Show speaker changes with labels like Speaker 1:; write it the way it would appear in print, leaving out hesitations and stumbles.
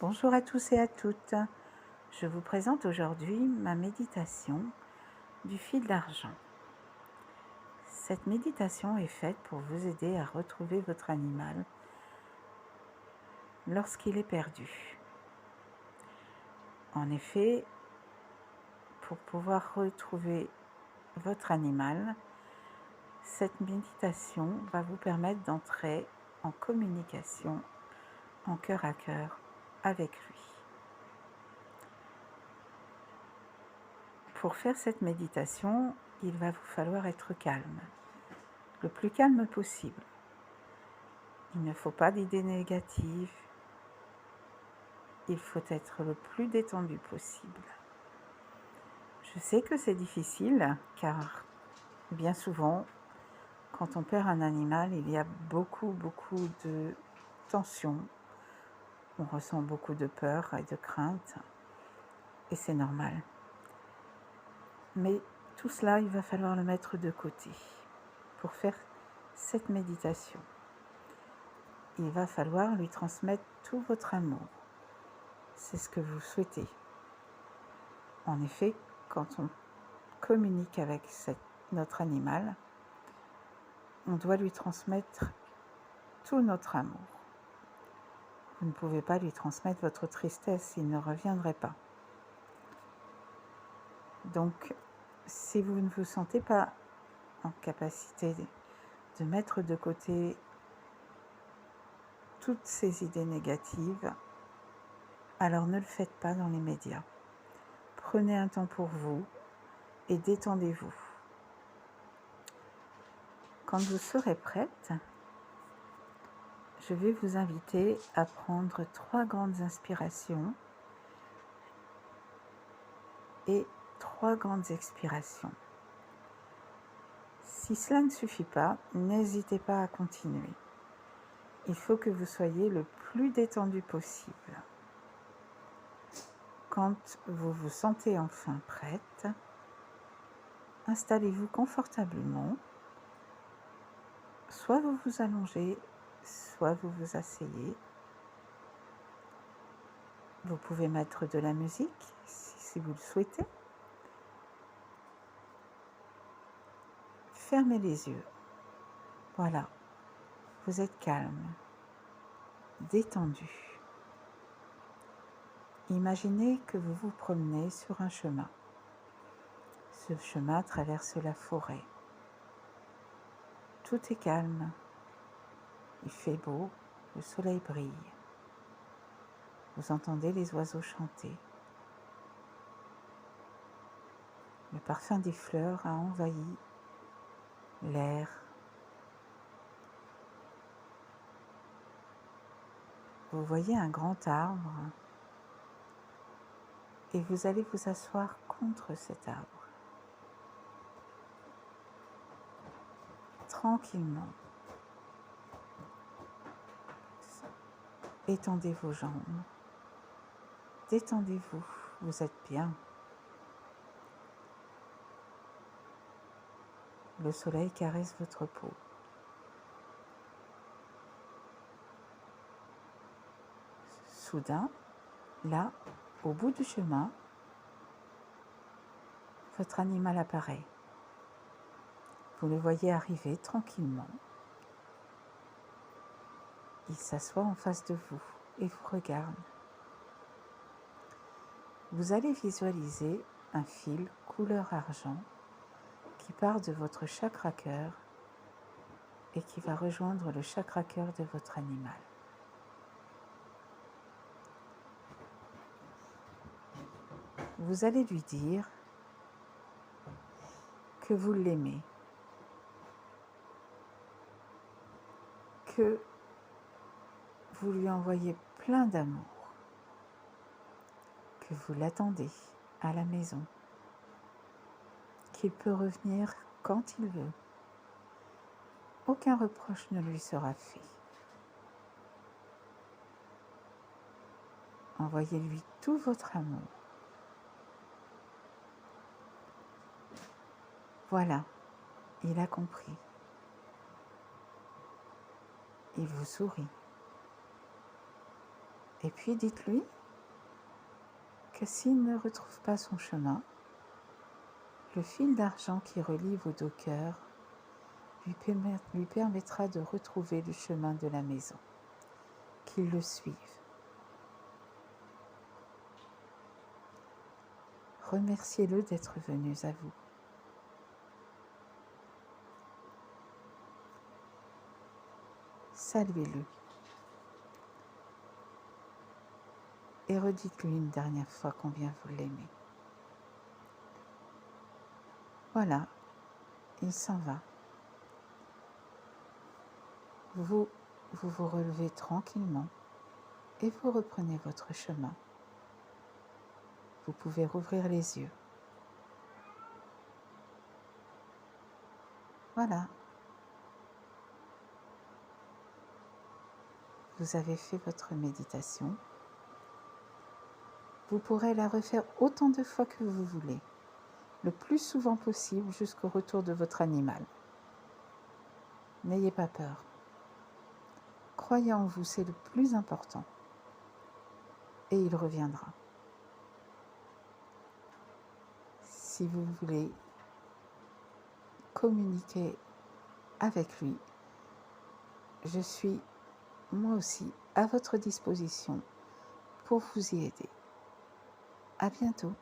Speaker 1: Bonjour à tous et à toutes. Je vous présente aujourd'hui ma méditation du fil d'argent. Cette méditation est faite pour vous aider à retrouver votre animal lorsqu'il est perdu. En effet, pour pouvoir retrouver votre animal, cette méditation va vous permettre d'entrer en communication en cœur à cœur avec lui. Pour faire cette méditation, il va vous falloir être calme, le plus calme possible. Il ne faut pas d'idées négatives, il faut être le plus détendu possible. Je sais que c'est difficile car bien souvent, quand on perd un animal, il y a beaucoup de tension. On ressent beaucoup de peur et de crainte et c'est normal. Mais tout cela, il va falloir le mettre de côté pour faire cette méditation. Il va falloir lui transmettre tout votre amour. C'est ce que vous souhaitez. En effet, quand on communique avec notre animal, on doit lui transmettre tout notre amour. Vous ne pouvez pas lui transmettre votre tristesse, il ne reviendrait pas. Donc, si vous ne vous sentez pas en capacité de mettre de côté toutes ces idées négatives, alors ne le faites pas dans les médias. Prenez un temps pour vous et détendez-vous. Quand vous serez prête, je vais vous inviter à prendre 3 grandes inspirations et 3 grandes expirations. Si cela ne suffit pas, n'hésitez pas à continuer. Il faut que vous soyez le plus détendu possible. Quand vous vous sentez enfin prête, installez-vous confortablement. Soit vous vous allongez, soit vous vous asseyez. Vous pouvez mettre de la musique si vous le souhaitez. Fermez les yeux. Voilà, vous êtes calme, détendu. Imaginez que vous vous promenez sur un chemin. Ce chemin traverse la forêt. Tout est calme. Il fait beau, le soleil brille. Vous entendez les oiseaux chanter. Le parfum des fleurs a envahi l'air. Vous voyez un grand arbre et vous allez vous asseoir contre cet arbre. Tranquillement. Étendez vos jambes. Détendez-vous, vous êtes bien. Le soleil caresse votre peau. Soudain, là, au bout du chemin, votre animal apparaît. Vous le voyez arriver tranquillement. Il s'assoit en face de vous et vous regarde. Vous allez visualiser un fil couleur argent qui part de votre chakra cœur et qui va rejoindre le chakra cœur de votre animal. Vous allez lui dire que vous l'aimez, que vous lui envoyez plein d'amour, que vous l'attendez à la maison, qu'il peut revenir quand il veut. Aucun reproche ne lui sera fait. Envoyez-lui tout votre amour. Voilà, il a compris. Il vous sourit. Et puis dites-lui que s'il ne retrouve pas son chemin, le fil d'argent qui relie vos deux cœurs lui permettra de retrouver le chemin de la maison. Qu'il le suive. Remerciez-le d'être venu à vous. Saluez-le. Et redites-lui une dernière fois combien vous l'aimez. Voilà, il s'en va. Vous vous relevez tranquillement et vous reprenez votre chemin. Vous pouvez rouvrir les yeux. Voilà. Vous avez fait votre méditation. Vous pourrez la refaire autant de fois que vous voulez, le plus souvent possible jusqu'au retour de votre animal. N'ayez pas peur. Croyez en vous, c'est le plus important. Et il reviendra. Si vous voulez communiquer avec lui, je suis moi aussi à votre disposition pour vous y aider. À bientôt.